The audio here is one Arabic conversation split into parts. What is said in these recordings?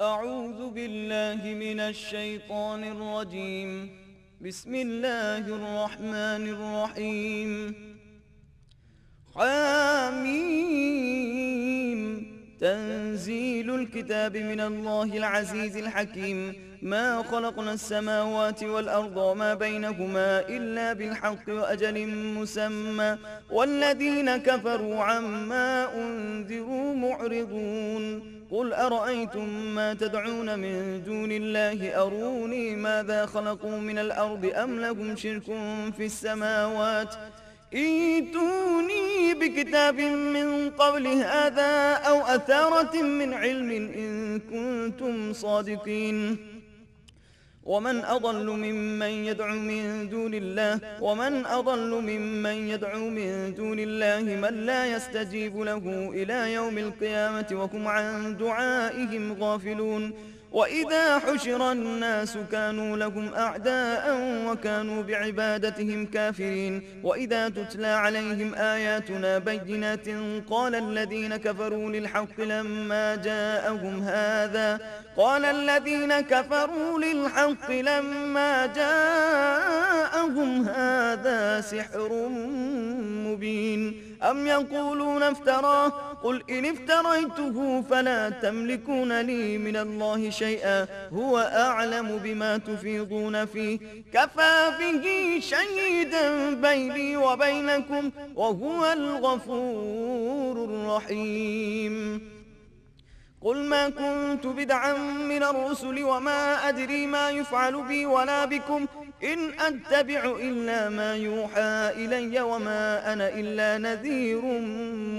أعوذ بالله من الشيطان الرجيم. بسم الله الرحمن الرحيم. حميم. تنزيل الكتاب من الله العزيز الحكيم. ما خلقنا السماوات والأرض وما بينهما إلا بالحق وأجل مسمى، والذين كفروا عما أنذروا معرضون. قل أرأيتم ما تدعون من دون الله أروني ماذا خلقوا من الأرض أم لهم شرك في السماوات ائتوني بكتاب من قبل هذا أو أثارة من علم إن كنتم صادقين. ومن أضل ممن يدعو من دون الله من لا يستجيب له إلى يوم القيامة وهم عن دعائهم غافلون. وإذا حشر الناس كانوا لهم أعداء وكانوا بعبادتهم كافرين. وإذا تتلى عليهم آياتنا بينات قال الذين كفروا للحق لما جاءهم هذا سحر مبين. أم يقولون افتراه قل إن افتريته فلا تملكون لي من الله شيئا هو أعلم بما تفيضون فيه كفى به شهيدا بيني وبينكم وهو الغفور الرحيم. قل ما كنت بدعا من الرسل وما أدري ما يفعل بي ولا بكم إن أتبع إلا ما يوحى إلي وما أنا إلا نذير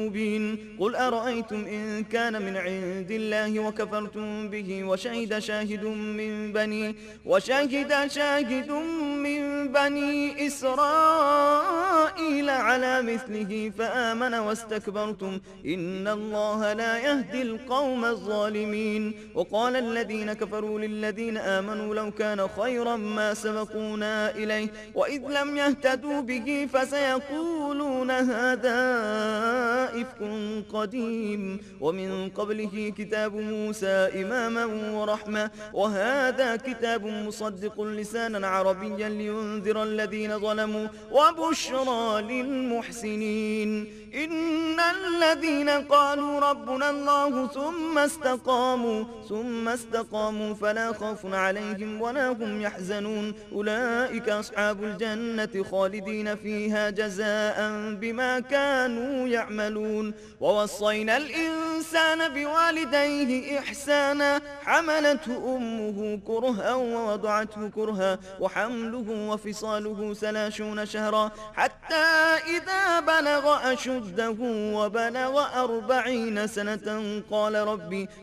مبين. قل أرأيتم إن كان من عند الله وكفرتم به وشهد شاهد من بني إسرائيل على مثله فآمن واستكبرتم إن الله لا يهدي القوم الظالمين. وقال الذين كفروا للذين آمنوا لو كان خيرا ما سبقونا إليه وإذ لم يهتدوا به فسيقولون هذا إفك قديم. ومن قبله كتاب موسى إماما ورحمة وهذا كتاب مصدق لسانا عربيا لينذر الذين ظلموا وبشرى للمحسنين. إن الذين قالوا ربنا الله ثم استقاموا فلا خوف عليهم ولا هم يحزنون أولئك أصحاب الجنة خالدين فيها جزاء بما كانوا يعملون. ووصينا الإنسان بوالديه إحسانا حملته أمه كرها ووضعته كرها وحمله وفصاله 30 شهرا حتى إذا بلغ أشده وبلغ 40 سنة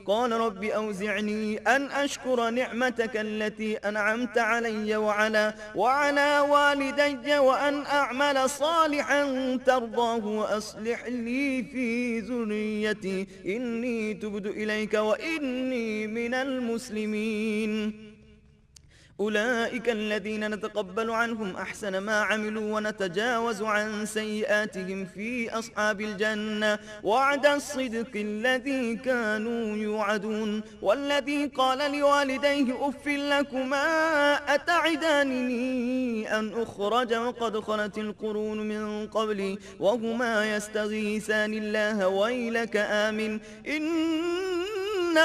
قال ربي أوزعني أن أشكر نعمتك التي أنعمت علي وعلى والدي وأن أعمل صالحا ترضاه وأصلح لي في ذريتي إني تبت إليك وإني من المسلمين. أولئك الذين نتقبل عنهم أحسن ما عملوا ونتجاوز عن سيئاتهم في أصحاب الجنة وعد الصدق الذي كانوا يوعدون. والذي قال لوالديه أف لكما أتعدانني أن أخرج وقد خلت القرون من قبلي وهما يستغيثان الله ويلك آمن إن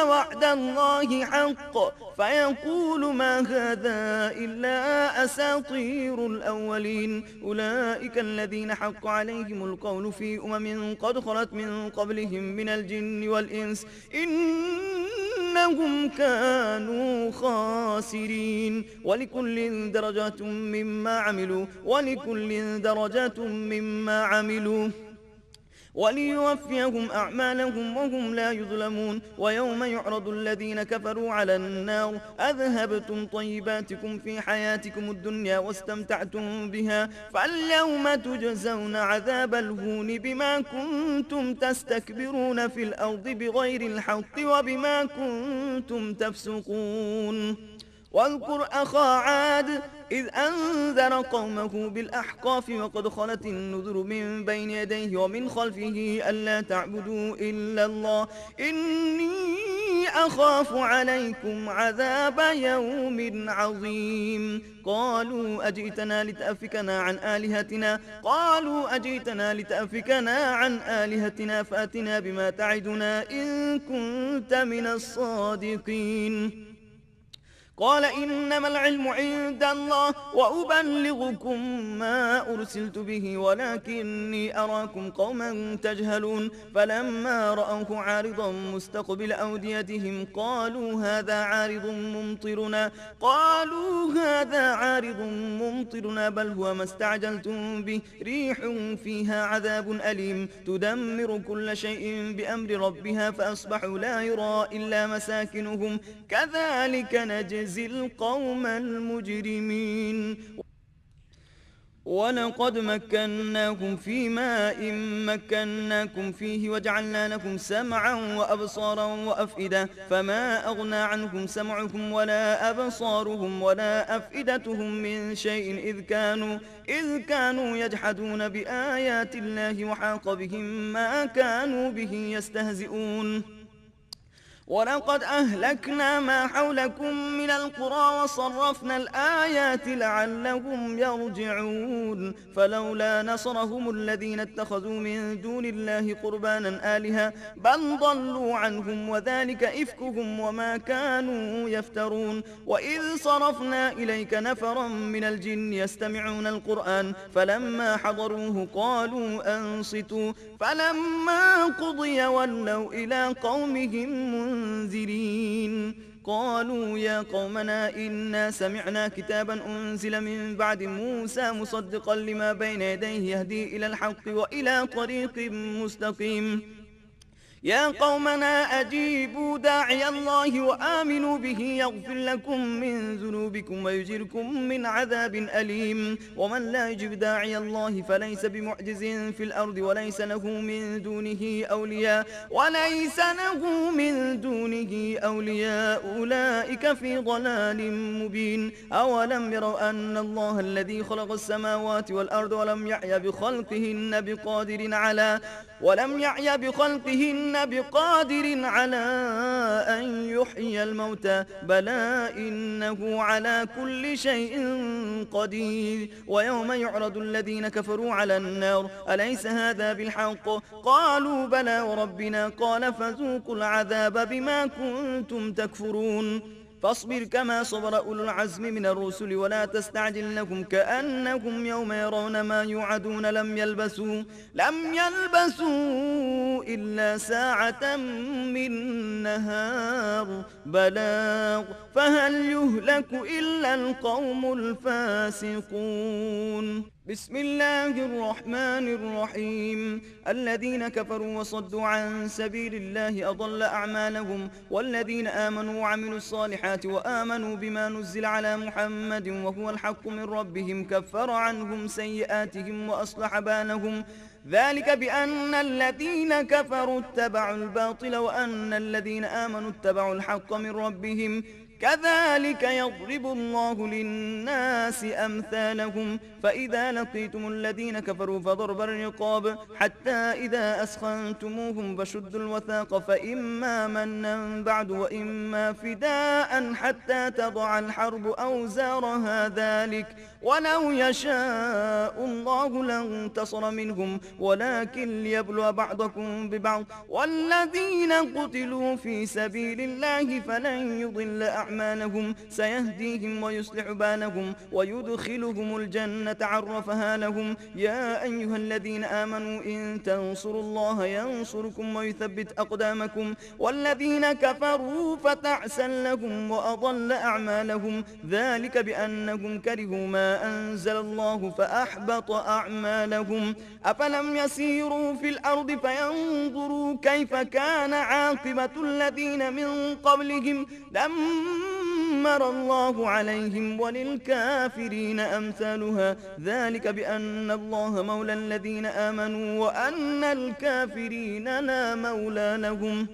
وعد الله حق فيقول ما هذا إلا أساطير الأولين. أولئك الذين حق عليهم القول في قد خلت من قبلهم من الجن والإنس إنهم كانوا خاسرين. ولكل درجات مما عملوا وليوفيهم أعمالهم وهم لا يظلمون. ويوم يعرض الذين كفروا على النار أذهبتم طيباتكم في حياتكم الدنيا واستمتعتم بها فاليوم تجزون عذاب الهون بما كنتم تستكبرون في الأرض بغير الحق وبما كنتم تفسقون. واذكر أخا عاد إذ أنذر قومه بالأحقاف وقد خلت النذر من بين يديه ومن خلفه ألا تعبدوا إلا الله إني أخاف عليكم عذاب يوم عظيم. قالوا أجئتنا لتأفكنا عن آلهتنا فأتنا بما تعدنا إن كنت من الصادقين. قال إنما العلم عند الله وأبلغكم ما أرسلت به ولكني أراكم قوما تجهلون. فلما رأوه عارضا مستقبل أوديتهم قالوا هذا عارض ممطرنا بل هو ما استعجلتم به ريح فيها عذاب أليم تدمر كل شيء بأمر ربها فأصبحوا لا يرى إلا مساكنهم كذلك نجزي القوم المجرمين. ولقد مكناكم في ماء مكناكم فيه وجعلنا لكم سمعا وأبصارا وأفئدة فما أغنى عنكم سمعكم ولا أبصارهم ولا أفئدتهم من شيء إذ كانوا يجحدون بآيات الله وحاق بهم ما كانوا به يستهزئون. ولقد أهلكنا ما حولكم من القرى وصرفنا الآيات لعلهم يرجعون. فلولا نصرهم الذين اتخذوا من دون الله قربانا آلهة بل ضلوا عنهم وذلك إفكهم وما كانوا يفترون. وإذ صرفنا إليك نفرا من الجن يستمعون القرآن فلما حضروه قالوا أنصتوا فلما قضي ولوا إلى قومهم منذرين. قالوا يا قومنا إنا سمعنا كتابا أنزل من بعد موسى مصدقا لما بين يديه يهدي إلى الحق وإلى طريق مستقيم. يا قومنا أجيبوا داعي الله وآمنوا به يغفر لكم من ذنوبكم ويجركم من عذاب أليم. ومن لا يجب داعي الله فليس بمعجز في الأرض وليس له من دونه أولياء أولئك في ضلال مبين. أولم يروا أن الله الذي خلق السماوات والأرض ولم يعي بخلقهن بقادر على أن يحيي الموتى بلى إنه على كل شيء قدير. ويوم يعرض الذين كفروا على النار أليس هذا بالحق قالوا بلى وربنا قال فذوقوا العذاب بما كنتم تكفرون. فاصبر كما صبر أولو العزم من الرسل ولا تستعجل لهم كأنهم يوم يرون ما يوعدون لم يلبثوا إلا ساعة من نهار بلاغ فهل يهلك إلا القوم الفاسقون. بسم الله الرحمن الرحيم. الذين كفروا وصدوا عن سبيل الله أضل أعمالهم والذين آمنوا وعملوا الصالحات وآمنوا بما نزل على محمد وهو الحق من ربهم كفر عنهم سيئاتهم وأصلح بالهم ذلك بأن الذين كفروا اتبعوا الباطل وأن الذين آمنوا اتبعوا الحق من ربهم كذلك يضرب الله للناس أمثالهم. فإذا لقيتم الذين كفروا فضرب الرقاب حتى إذا أسخنتموهم فشدوا الوثاق فإما منا بعد وإما فداء حتى تضع الحرب أوزارها ذلك ولو يشاء الله لانتصر منهم ولكن ليبلو بعضكم ببعض والذين قتلوا في سبيل الله فلن يضل أعمالهم سيهديهم ويصلح بالهم ويدخلهم الجنة عرفها لهم. يا أيها الذين آمنوا إن تنصروا الله ينصركم ويثبت أقدامكم والذين كفروا فتعسا لهم وأضل أعمالهم ذلك بأنهم كرهوا ما أنزل الله فأحبط أعمالهم. أفلم يسيروا في الأرض فينظروا كيف كان عاقبة الذين من قبلهم دمر الله عليهم وللكافرين أمثالها ذلك بأن الله مولى الذين آمنوا وأن الكافرين لا مولى لهم.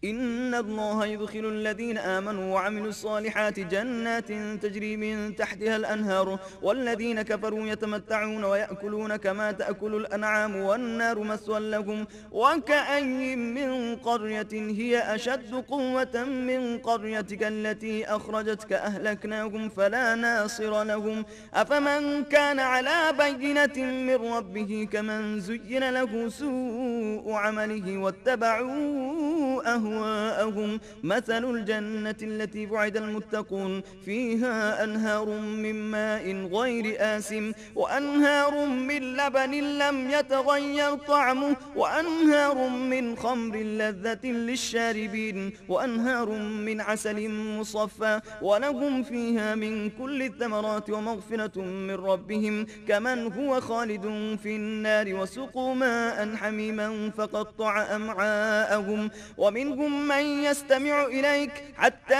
إن الله يدخل الذين آمنوا وعملوا الصالحات جنات تجري من تحتها الأنهار والذين كفروا يتمتعون ويأكلون كما تأكل الأنعام والنار مثوى لهم وكأي من قرية هي أشد قوة من قريتك التي أخرجتك أهلكناهم فلا ناصر لهم أفمن كان على بينة من ربه كمن زين له سوء عمله واتبعوا أهواءهم مثل الجنة التي وعد المتقون فيها أنهار من ماء غير آسن وأنهار من لبن لم يتغير طعمه وأنهار من خمر لذة للشاربين وأنهار من عسل مصفى ولهم فيها من كل الثمرات ومغفرة من ربهم كمن هو خالد في النار وسقوا ماء حميما فقطع أمعاءهم ومنهم من يستمع إليك حتى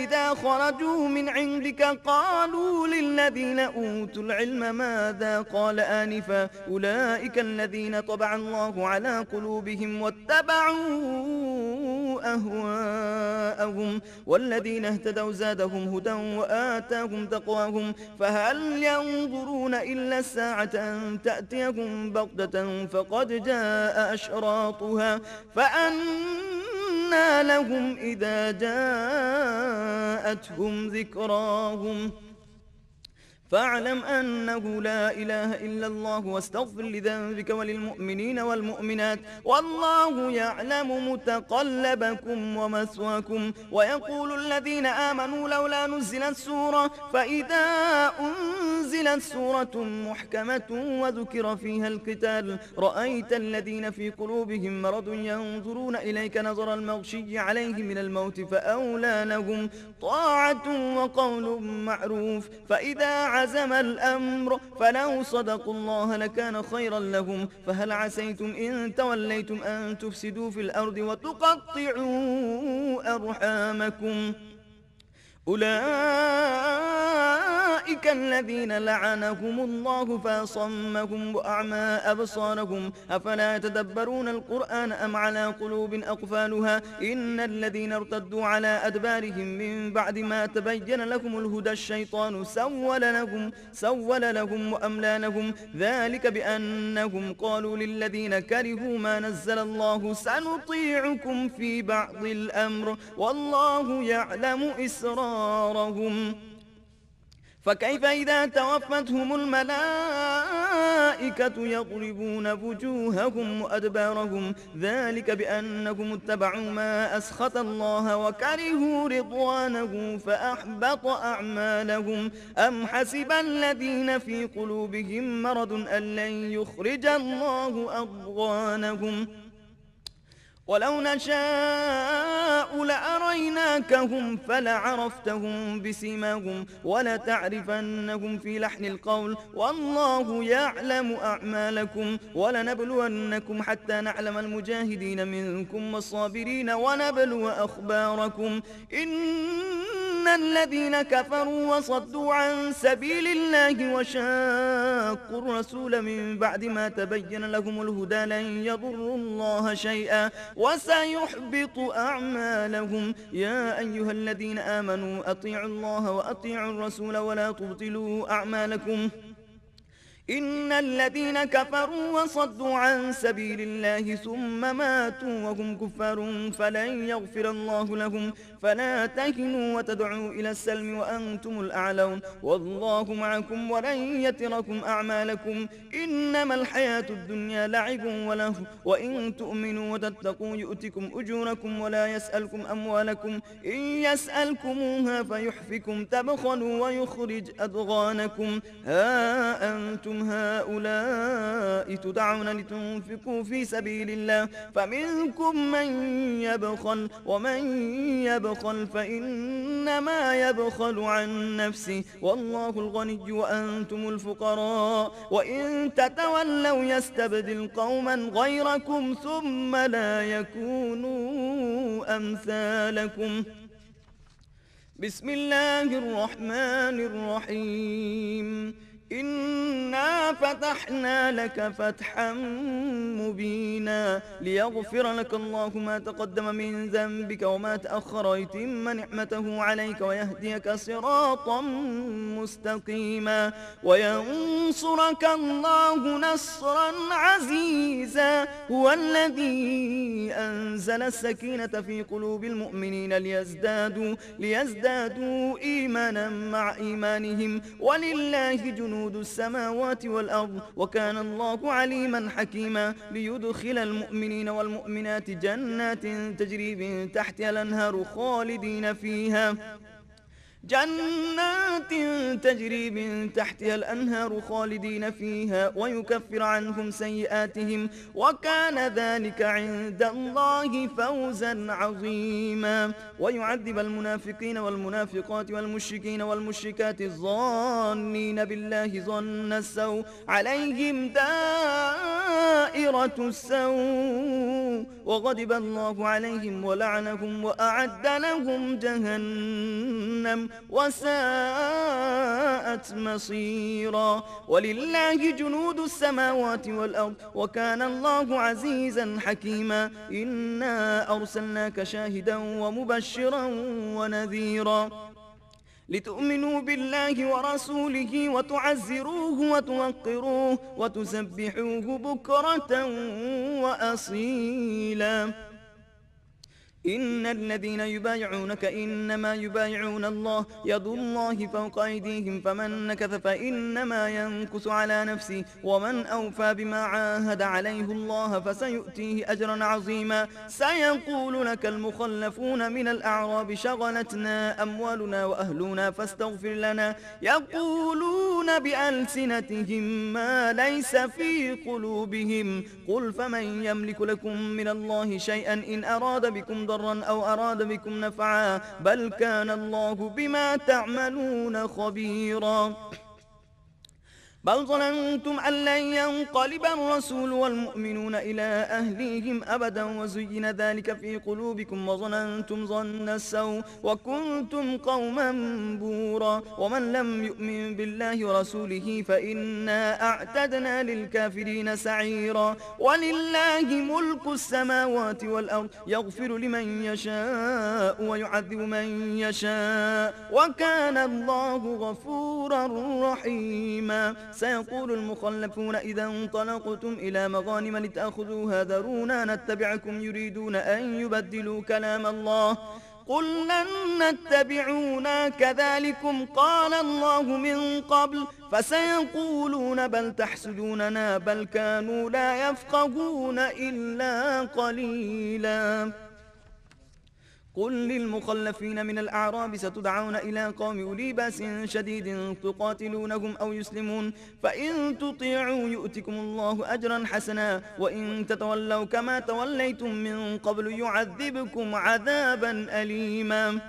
إذا خرجوا من عندك قالوا للذين أوتوا العلم ماذا قال آنفا أولئك الذين طبع الله على قلوبهم واتبعوا أهواءهم والذين اهتدوا زادهم هدى وآتاهم تقواهم فهل ينظرون إلا الساعة أن تأتيهم بغتة فقد جاء أشراطها فأنى لهم إذا جاءتهم ذكراهم فاعلم أنه لا إله إلا الله واستغفر لذنبك وللمؤمنين والمؤمنات والله يعلم متقلبكم ومثواكم ويقول الذين آمنوا لولا نزلت سورة فإذا أنزلت سورة محكمة وذكر فيها القتال رأيت الذين في قلوبهم مرض ينظرون إليك نظر المغشي عليه من الموت فأولى لهم طاعة وقول معروف فإذا عزم الأمر فلو صدقوا الله لكان خيرا لهم فهل عسيتم إن توليتم أن تفسدوا في الأرض وتقطعوا أرحامكم أولئك الذين لعنهم الله فاصمهم وأعمى أبصارهم أفلا يتدبرون القرآن أم على قلوب أقفالها إن الذين ارتدوا على أدبارهم من بعد ما تبين لهم الهدى الشيطان سول لهم وأملى لهم ذلك بأنهم قالوا للذين كرهوا ما نزل الله سنطيعكم في بعض الأمر والله يعلم إسرارهم فكيف إذا توفتهم الملائكة يضربون وجوههم وأدبارهم ذلك بأنهم اتبعوا ما أسخط الله وكرهوا رضوانه فأحبط أعمالهم أم حسب الذين في قلوبهم مرض أن لن يخرج الله أضغانهم ولو نشاء لأريناكهم فلعرفتهم بسيماهم ولتعرفنهم في لحن القول والله يعلم أعمالكم ولنبلونكم حتى نعلم المجاهدين منكم والصابرين ونبلو أخباركم إن الذين كفروا وصدوا عن سبيل الله وشاقوا الرسول من بعد ما تبين لهم الهدى لن يضروا الله شيئا وسيحبط أعمالهم يا أيها الذين آمنوا أطيعوا الله وأطيعوا الرسول ولا تبطلوا أعمالكم إن الذين كفروا وصدوا عن سبيل الله ثم ماتوا وهم كفار فلن يغفر الله لهم فلا تهنوا وتدعوا إلى السلم وأنتم الأعلون والله معكم ولن يتركم أعمالكم إنما الحياة الدنيا لعب وله وإن تؤمنوا وتتقوا يؤتكم أجوركم ولا يسألكم أموالكم إن يسألكموها فيحفكم تبخلوا ويخرج أضغانكم ها أنتم هؤلاء تدعون لتنفقوا في سبيل الله فمنكم من يبخل ومن يبخل فإنما يبخل عن نفسه والله الغني وأنتم الفقراء وإن تتولوا يستبدل قوما غيركم ثم لا يكونوا أمثالكم بسم الله الرحمن الرحيم إنا فتحنا لك فتحا مبينا ليغفر لك الله ما تقدم من ذنبك وما تأخر ويتم نعمته عليك ويهديك صراطا مستقيما وينصرك الله نصرا عزيزا هو الذي أنزل السكينة في قلوب المؤمنين ليزدادوا إيمانا مع إيمانهم ولله جنود السماوات والأرض وكان الله عليما حكيما ليدخل المؤمنين والمؤمنات جنات تجري من تحتها الأنهار خالدين فيها ويكفر عنهم سيئاتهم وكان ذلك عند الله فوزا عظيما ويعذب المنافقين والمنافقات والمشركين والمشركات الظانين بالله ظن السوء عليهم دائرة السوء وغضب الله عليهم ولعنهم وأعد لهم جهنم وساءت مصيرا ولله جنود السماوات والأرض وكان الله عزيزا حكيما إنا أرسلناك شاهدا ومبشرا ونذيرا لتؤمنوا بالله ورسوله وتعزروه وتوقروه وتسبحوه بكرة وأصيلا إن الذين يبايعونك إنما يبايعون الله يد الله فوق أيديهم فمن نكث فإنما ينكث على نفسه ومن أوفى بما عاهد عليه الله فسيؤتيه أجرا عظيما سيقول لك المخلفون من الأعراب شغلتنا أموالنا وأهلنا فاستغفر لنا يقولون بألسنتهم ما ليس في قلوبهم قل فمن يملك لكم من الله شيئا إن أراد بكم ضرا أو أراد بكم نفعا بل كان الله بما تعملون خبيرا بل ظننتم أن لن ينقلب الرسول والمؤمنون إلى أهليهم أبدا وزين ذلك في قلوبكم وظننتم ظن السوء وكنتم قوما بورا ومن لم يؤمن بالله ورسوله فإنا أعتدنا للكافرين سعيرا ولله ملك السماوات والأرض يغفر لمن يشاء ويعذب من يشاء وكان الله غفورا رحيما سيقول المخلفون إذا انطلقتم إلى مغانم لتأخذوها ذرونا نتبعكم يريدون أن يبدلوا كلام الله قل لن نتبعونا كذلكم قال الله من قبل فسيقولون بل تحسدوننا بل كانوا لا يفقهون إلا قليلا قل للمخلفين من الأعراب ستدعون إلى قوم أولي بأس شديد تقاتلونهم أو يسلمون فإن تطيعوا يؤتكم الله أجرا حسنا وإن تتولوا كما توليتم من قبل يعذبكم عذابا أليما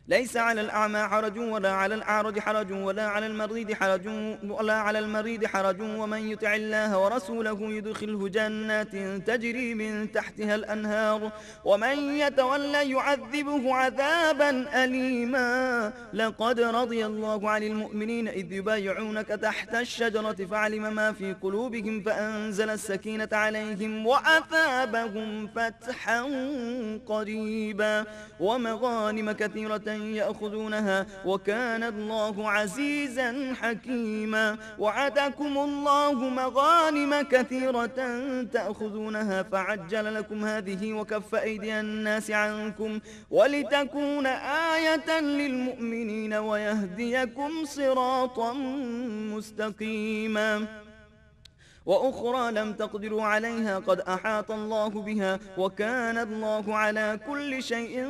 ليس على الأعمى حرج ولا على الأعرج حرج ولا على المريض حرج ومن يطع الله ورسوله يدخله جنات تجري من تحتها الأنهار ومن يتولى يعذبه عذابا أليما لقد رضي الله عن المؤمنين إذ يبايعونك تحت الشجرة فعلم ما في قلوبهم فأنزل السكينة عليهم وأثابهم فتحا قريبا ومغانم كثيرة يأخذونها وكان الله عزيزا حكيما وعدكم الله مغانم كثيرة تأخذونها فعجل لكم هذه وكف أيدي الناس عنكم ولتكون آية للمؤمنين ويهديكم صراطا مستقيما وأخرى لم تقدروا عليها قد أحاط الله بها وكان الله على كل شيء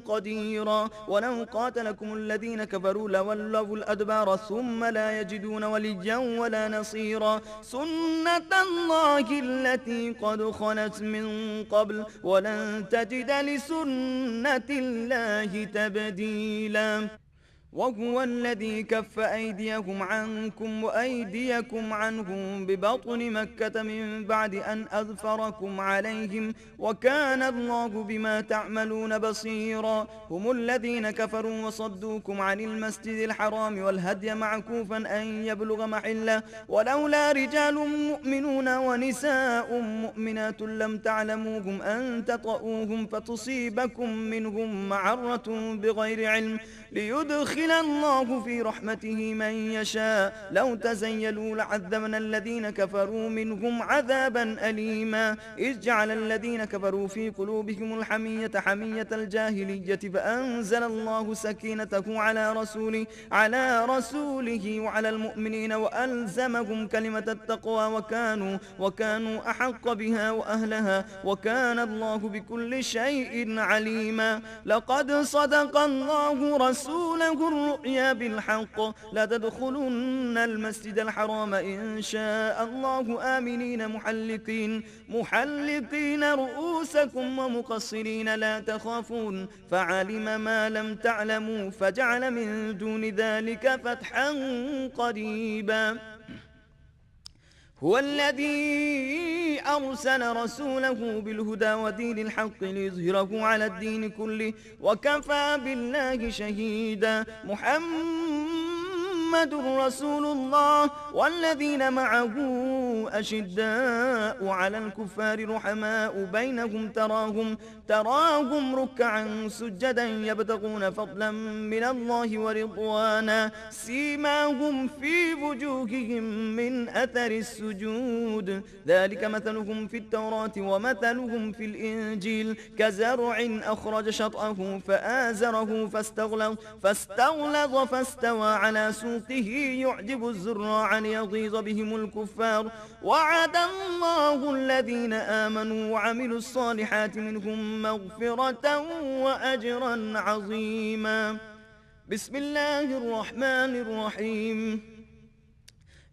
قديرا ولو قاتلكم الذين كفروا لولوا الأدبار ثم لا يجدون وليا ولا نصيرا سنة الله التي قد خلت من قبل ولن تجد لسنة الله تبديلا وهو الذي كف أيديهم عنكم وأيديكم عنهم ببطن مكة من بعد أن أظفركم عليهم وكان الله بما تعملون بصيرا. هم الذين كفروا وصدوكم عن المسجد الحرام والهدي معكوفا أن يبلغ محله ولولا رجال مؤمنون ونساء مؤمنات لم تعلموهم أن تطؤوهم فتصيبكم منهم معرة بغير علم ليدخل الله في رحمته من يشاء. لو تزيلوا لعذبنا الذين كفروا منهم عذابا أليما. إذ جعل الذين كفروا في قلوبهم الحمية حمية الجاهلية فأنزل الله سكينته على رسوله وعلى المؤمنين وألزمهم كلمة التقوى وكانوا أحق بها وأهلها وكان الله بكل شيء عليما. لقد صدق الله رسوله الرؤيا بالحق لتدخلن المسجد الحرام إن شاء الله آمنين محلقين رؤوسكم ومقصرين لا تخافون فعلم ما لم تعلموا فجعل من دون ذلك فتحا قريبا. هو الذي أرسل رسوله بالهدى ودين الحق ليظهره على الدين كله وكفى بالله شهيدا. محمد رسول الله والذين معه أشداء على الكفار رحماء بينهم تراهم ركعا سجدا يبتغون فضلا من الله ورضوانا سيماهم في وجوههم من أثر السجود ذلك مثلهم في التوراة ومثلهم في الإنجيل كزرع أخرج شطأه فآزره فاستغلظ فاستوى على سوقه يعجب الزراع ليغيظ بهم الكفار. وعد الله الذين آمنوا وعملوا الصالحات منهم مغفرة وأجرا عظيما. بسم الله الرحمن الرحيم.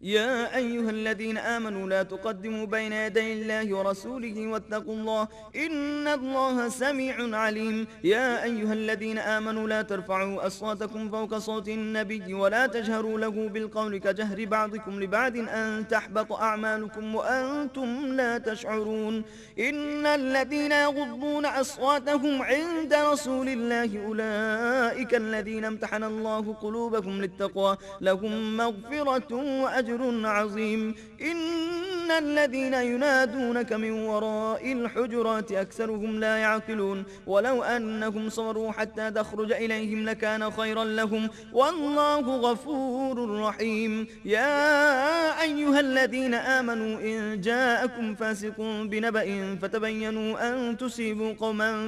يا أيها الذين آمنوا لا تقدموا بين يدي الله ورسوله واتقوا الله إن الله سميع عليم. يا أيها الذين آمنوا لا ترفعوا أصواتكم فوق صوت النبي ولا تجهروا له بالقول كجهر بعضكم لبعض أن تحبط أعمالكم وأنتم لا تشعرون. إن الذين يغضون أصواتهم عند رسول الله أولئك الذين امتحن الله قلوبهم للتقوى لهم مغفرة وأجر عظيم. إن الذين ينادونك من وراء الحجرات أكثرهم لا يعقلون ولو أنهم صبروا حتى تخرج إليهم لكان خيرا لهم والله غفور رحيم. يا أيها الذين آمنوا إن جاءكم فاسق بنبأ فتبينوا أن تصيبوا قوما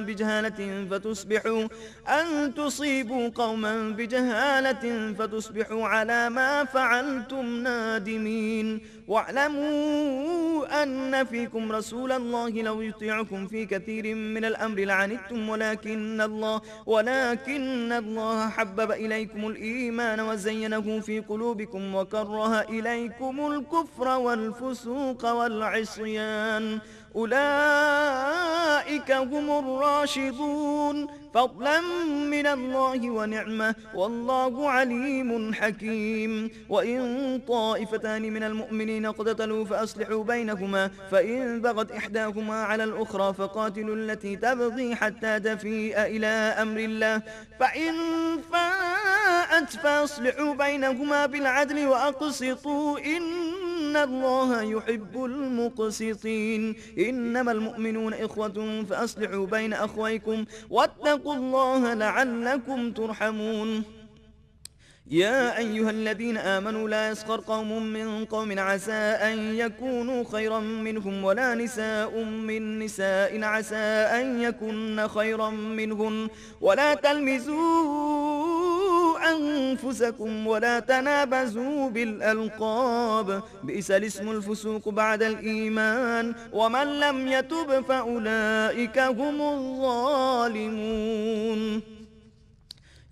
بجهالة فتصبحوا على ما فعلتم نادمين. واعلموا أن فيكم رسول الله لو يطيعكم في كثير من الأمر لعنتم ولكن الله حبب إليكم الإيمان وزينه في قلوبكم وكره إليكم الكفر والفسوق والعصيان أولئك هم الراشدون فضلا من الله ونعمة والله عليم حكيم. وإن طائفتان من المؤمنين اقتتلوا فأصلحوا بينهما فإن بغت إحداهما على الأخرى فقاتلوا التي تبغي حتى تفيء إلى أمر الله فإن فاءت فأصلحوا بينهما بالعدل وأقسطوا إن الله يحب المقسطين. إنما المؤمنون إخوة فأصلحوا بين أخويكم واتقوا الله لعلكم ترحمون. يا أيها الذين آمنوا لا يسخر قوم من قوم عسى أن يكونوا خيرا منهم ولا نساء من نساء عسى أن يكن خيرا منهن ولا تلمزوا أنفسكم ولا تنابزوا بالألقاب بئس الاسم الفسوق بعد الإيمان ومن لم يتب فأولئك هم الظالمون.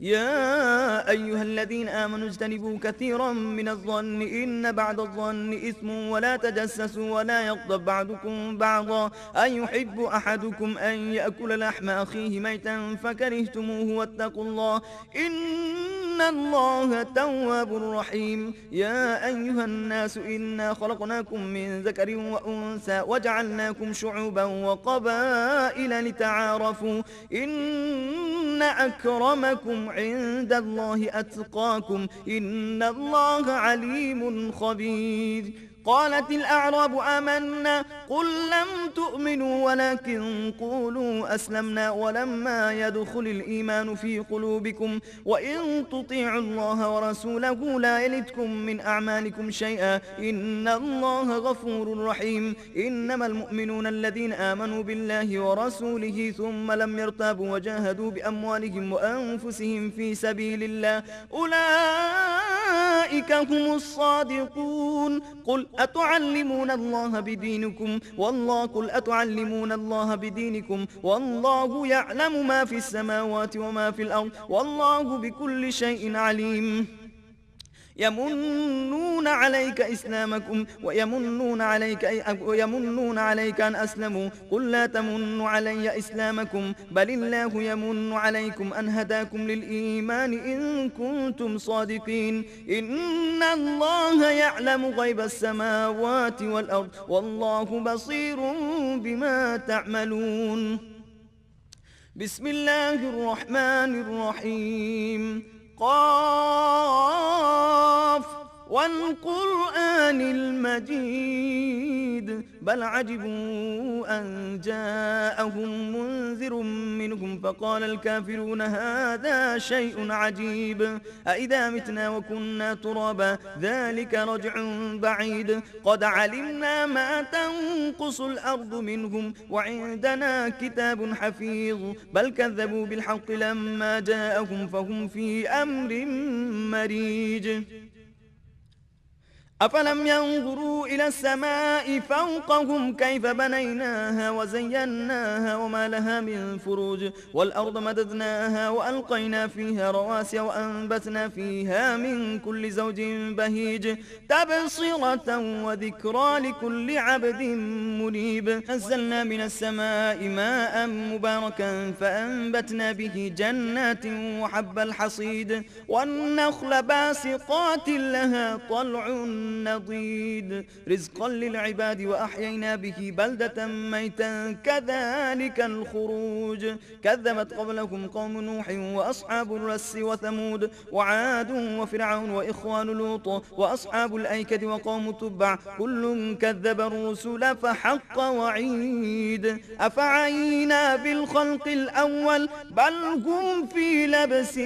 يا أيها الذين آمنوا اجتنبوا كثيرا من الظن إن بعد الظن إثم ولا تجسسوا ولا يغضب بعضكم بعضا أيحب أحدكم أن يأكل لحم أخيه ميتا فكرهتموه واتقوا الله إن إن الله تواب رحيم. يا أيها الناس إنا خلقناكم من ذكر وأنثى وجعلناكم شعوبا وقبائل لتعارفوا إن أكرمكم عند الله أتقاكم إن الله عليم خبير. قالت الأعراب آمنا قل لم تؤمنوا ولكن قولوا أسلمنا ولما يدخل الإيمان في قلوبكم وإن تطيعوا الله ورسوله لا يلتكم من أعمالكم شيئا إن الله غفور رحيم. إنما المؤمنون الذين آمنوا بالله ورسوله ثم لم يرتابوا وجاهدوا بأموالهم وأنفسهم في سبيل الله أولئك هم الصادقون. قل أتعلمون الله بدينكم والله يعلم ما في السماوات وما في الأرض والله بكل شيء عليم. يمنون عليك إسلامكم ويمنون عليك أن أسلموا قل لا تمنوا علي إسلامكم بل الله يمن عليكم أن هداكم للإيمان إن كنتم صادقين. إن الله يعلم غيب السماوات والأرض والله بصير بما تعملون. بسم الله الرحمن الرحيم. قاف والقرآن المجيد بل عجبوا أن جاءهم منذر منهم فقال الكافرون هذا شيء عجيب أئذا متنا وكنا ترابا ذلك رجع بعيد قد علمنا ما تنقص الأرض منهم وعندنا كتاب حفيظ بل كذبوا بالحق لما جاءهم فهم في أمر مريج. أفلم ينظروا إلى السماء فوقهم كيف بنيناها وزيناها وما لها من فروج والأرض مددناها وألقينا فيها رواسي وأنبتنا فيها من كل زوج بهيج تبصرة وذكرى لكل عبد منيب. نزلنا من السماء ماء مباركا فأنبتنا به جنات وحب الحصيد والنخل باسقات لها طلع نضيد رزقا للعباد وأحيينا به بلدة ميتا كذلك الخروج. كذبت قبلكم قوم نوح وأصحاب الرس وثمود وعاد وفرعون وإخوان لوط وأصحاب الأيكة وقوم تبع كل كذب الرسل فحق وعيد. أفعينا بالخلق الأول بل هم في لبس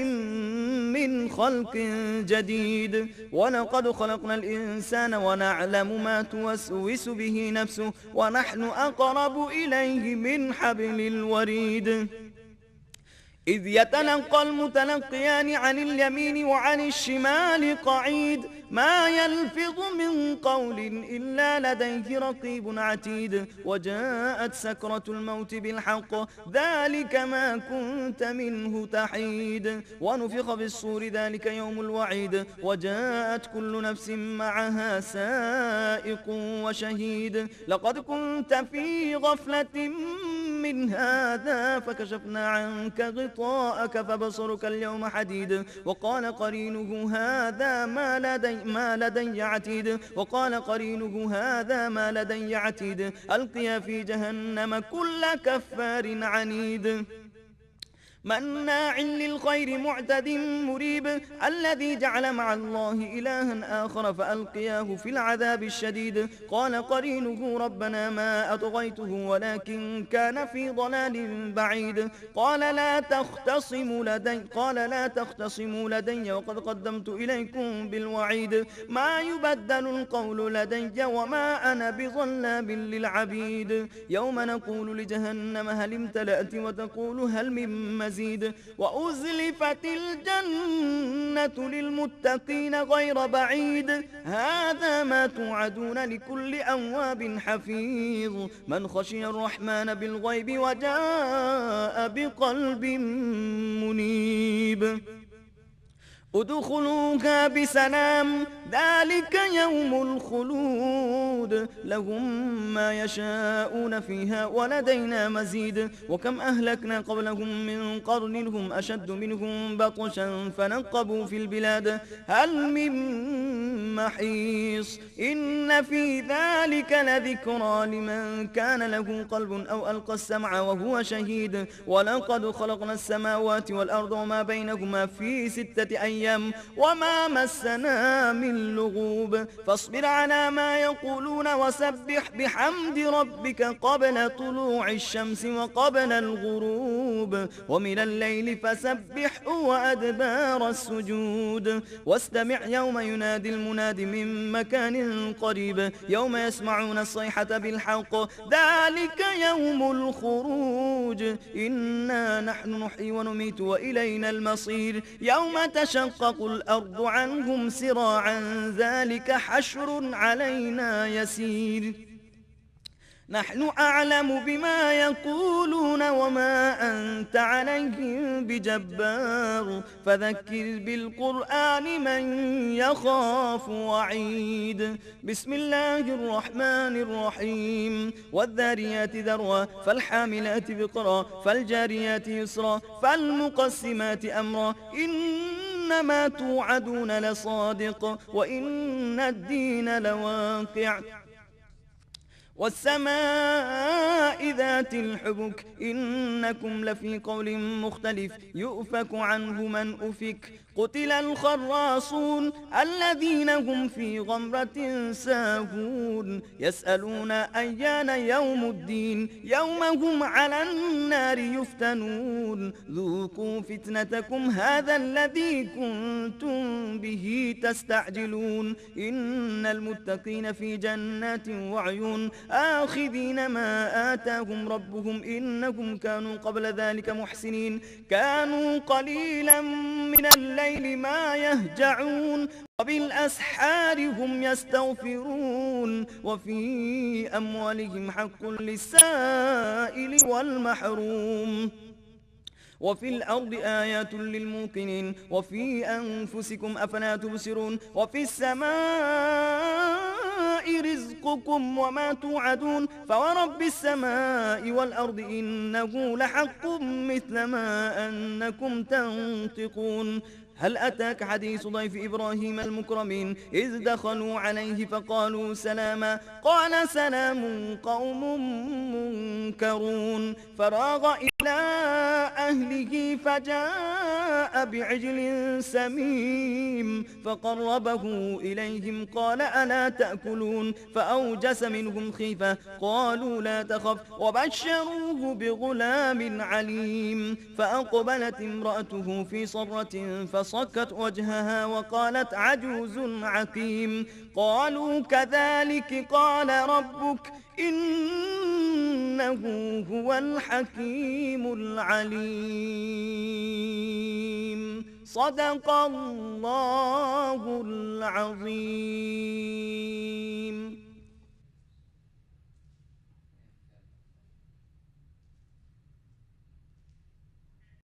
من خلق جديد ولقد خلقنا الإنسان ونعلم ما توسوس به نفسه ونحن أقرب إليه من حبل الوريد. إذ يتلقى المتلقيان عن اليمين وعن الشمال قعيد ما يلفظ من قول إلا لديه رقيب عتيد وجاءت سكرة الموت بالحق ذلك ما كنت منه تحيد ونفخ في الصور ذلك يوم الوعيد وجاءت كل نفس معها سائق وشهيد. لقد كنت في غفلة من هذا فكشفنا عنك غطاءك فبصرك اليوم حديد. وقال قرينه هذا ما لدي عتيد وقال قرينه هذا ما لدي عتيد ألقيا في جهنم كل كفار عنيد مناع للخير معتد مريب الذي جعل مع الله إلها آخر فألقياه في العذاب الشديد. قال قرينه ربنا ما أطغيته ولكن كان في ضلال بعيد. قال لا تختصموا لدي وقد قدمت إليكم بالوعيد ما يبدل القول لدي وما أنا بظلام للعبيد. يوم نقول لجهنم هل امتلأت وتقول هل من مزيد وأزلفت الجنة للمتقين غير بعيد هذا ما توعدون لكل أواب حفيظ من خشي الرحمن بالغيب وجاء بقلب منيب. ادخلوها بسلام ذلك يوم الخلود لهم ما يشاءون فيها ولدينا مزيد وكم أهلكنا قبلهم من قرن هم أشد منهم بطشا فنقبوا في البلاد هل من محيص إن في ذلك لذكرى لمن كان له قلب أو ألقى السمع وهو شهيد ولقد خلقنا السماوات والأرض وما بينهما في 6 أيام وما مسنا من لغوب فاصبر على ما يقولون وسبح بحمد ربك قبل طلوع الشمس وقبل الغروب ومن الليل فسبحه وأدبار السجود واستمع يوم ينادي المناد من مكان قريب يوم يسمعون الصيحة بالحق ذلك يوم الخروج إنا نحن نحيي ونميت وإلينا المصير يوم تشقق الأرض عنهم سراعا ذلك حشر علينا يسير نحن أعلم بما يقولون وما أنت عليهم بجبار فذكر بالقرآن من يخاف وعيد بسم الله الرحمن الرحيم والذاريات ذروا فالحاملات بقرا فالجاريات يسرا فالمقسمات أمرا إنما توعدون لصادق وإن الدين لواقع والسماء ذات الحبك إنكم لفي قول مختلف يؤفك عنه من أفك قتل الخراصون الذين هم في غمرة ساهون يسألون أيان يوم الدين يوم هم على النار يفتنون ذوقوا فتنتكم هذا الذي كنتم به تستعجلون إن المتقين في جنات وعيون آخذين ما آتاهم ربهم إنهم كانوا قبل ذلك محسنين كانوا قليلا من الليل ما يهجعون وبالأسحار هم يستغفرون وفي أموالهم حق للسائل والمحروم وفي الأرض آيات للموقنين وفي أنفسكم أفلا تبصرون وفي السماء رزقكم وما توعدون فورب السماء والأرض إنه لحق مثل ما أنكم تنطقون هل أتاك حديث ضيف إبراهيم المكرمين إذ دخلوا عليه فقالوا سلاما قال سلام قوم منكرون فراغ إلى أهله فجاء بعجل سميم فقربه إليهم قال ألا تأكلون فأوجس منهم خيفة قالوا لا تخف وبشروه بغلام عليم فأقبلت امرأته في صرة فصكت وجهها وقالت عجوز عقيم قالوا كذلك قال ربك إنه هو الحكيم العليم صدق الله العظيم.